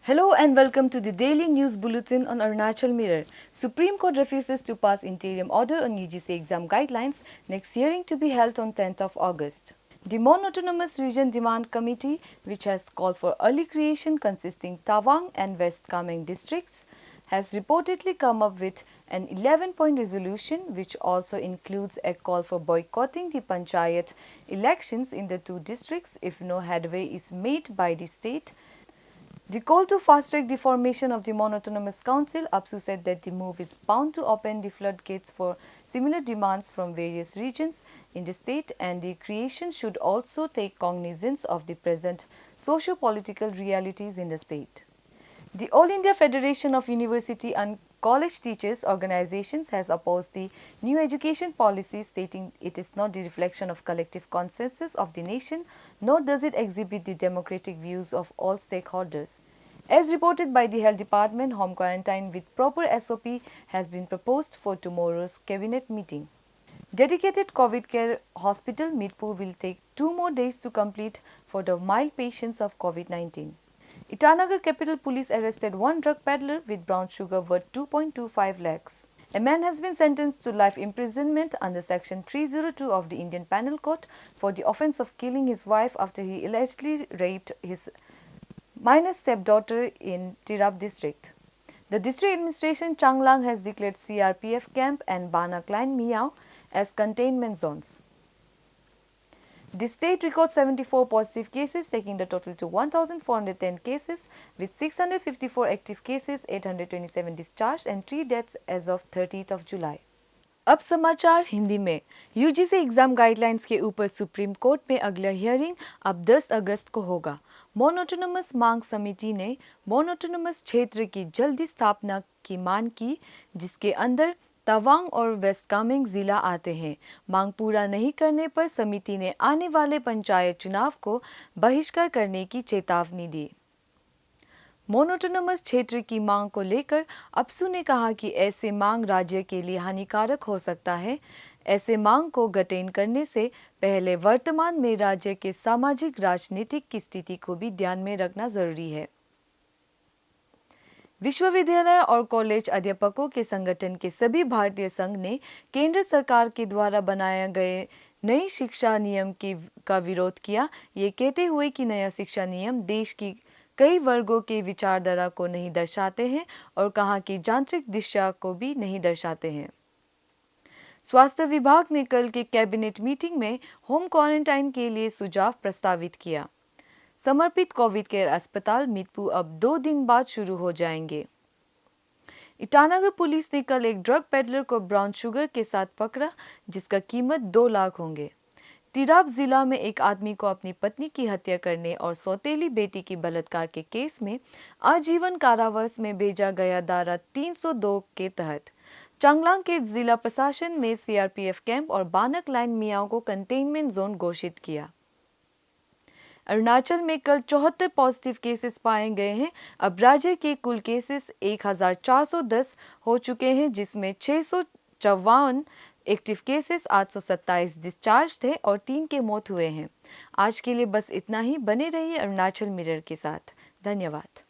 Hello and welcome to the daily news bulletin on Arunachal Mirror. Supreme Court refuses to pass interim order on UGC exam guidelines. Next hearing to be held on 10th of August. The Non-Autonomous Region Demand Committee, which has called for early creation consisting Tawang and West Kameng districts, has reportedly come up with an 11-point resolution which also includes a call for boycotting the panchayat elections in the two districts if no headway is made by the state. The call to fast-track the formation of the Non-Autonomous Council, APSU said that the move is bound to open the floodgates for similar demands from various regions in the state, and the creation should also take cognizance of the present socio-political realities in the state. The All India Federation of University and College Teachers Organizations has opposed the new education policy, stating it is not the reflection of collective consensus of the nation, nor does it exhibit the democratic views of all stakeholders. As reported by the Health Department, home quarantine with proper SOP has been proposed for tomorrow's cabinet meeting. Dedicated COVID care hospital Midpur will take 2 more days to complete for the mild patients of COVID-19. Itanagar Capital Police arrested one drug peddler with brown sugar worth 2.25 lakhs. A man has been sentenced to life imprisonment under Section 302 of the Indian Penal Code for the offence of killing his wife after he allegedly raped his minor stepdaughter in Tirap district. The district administration Changlang has declared CRPF camp and Bana Klein Miao as containment zones. The state records 74 positive cases, taking the total to 1,410 cases, with 654 active cases, 827 discharged and 3 deaths as of 30th of July. अब समाचार हिंदी में। UGC exam guidelines के ऊपर supreme court में अगला hearing अब 10 अगस्त को होगा। मोनोटोनमस मांग समिति ने मोनोटोनमस क्षेत्र की जल्दी स्थापना की मांग की, जिसके अंदर तवांग और वेस्ट कामेंग जिला आते हैं। मांग पूरा नहीं करने पर समिति ने आने वाले पंचायत चुनाव को बहिष्कार करने की चेतावनी दी। मोनोटोनमस क्षेत्र की मांग को लेकर अपसू ने कहा कि ऐसे मांग राज्य के लिए हानिकारक हो सकता है। ऐसे मांग को गठन करने से पहले वर्तमान में राज्य के सामाजिक राजनीतिक की स्थिति को भी ध्यान में रखना जरूरी है। विश्वविद्यालय और कॉलेज अध्यापकों के संगठन के सभी भारतीय संघ ने केंद्र सरकार के द्वारा बनाए गए नई शिक्षा नियम का विरोध किया, ये कहते हुए कि नया शिक्षा नियम देश की कई वर्गों के विचारधारा को नहीं दर्शाते हैं और कहा कि यांत्रिक दिशा को भी नहीं दर्शाते हैं। स्वास्थ्य विभाग ने कल के कैबिनेट मीटिंग में होम क्वारंटाइन के लिए सुझाव प्रस्तावित किया। समर्पित कोविड केयर अस्पताल मितपू अब 2 दिन बाद शुरू हो जाएंगे। ईटानगर पुलिस ने कल एक ड्रग पेडलर को ब्राउन शुगर के साथ पकड़ा, जिसका कीमत 2 लाख होंगे। तिराप जिला में एक आदमी को अपनी पत्नी की हत्या करने और सौतेली बेटी की बलात्कार के केस में आजीवन कारावास में भेजा गया धारा 302 के तहत चांगलांग के जिला प्रशासन में सीआरपीएफ कैंप और बानक लाइन मियाओं को कंटेनमेंट जोन घोषित किया। अरुणाचल में कल 74 पॉजिटिव केसेस पाए गए हैं। अब राज्य के कुल केसेस 1410 हो चुके हैं, जिसमें 654 एक्टिव केसेस, 827 डिस्चार्ज थे और 3 के मौत हुए हैं। आज के लिए बस इतना ही। बने रहिए अरुणाचल मिरर के साथ। धन्यवाद।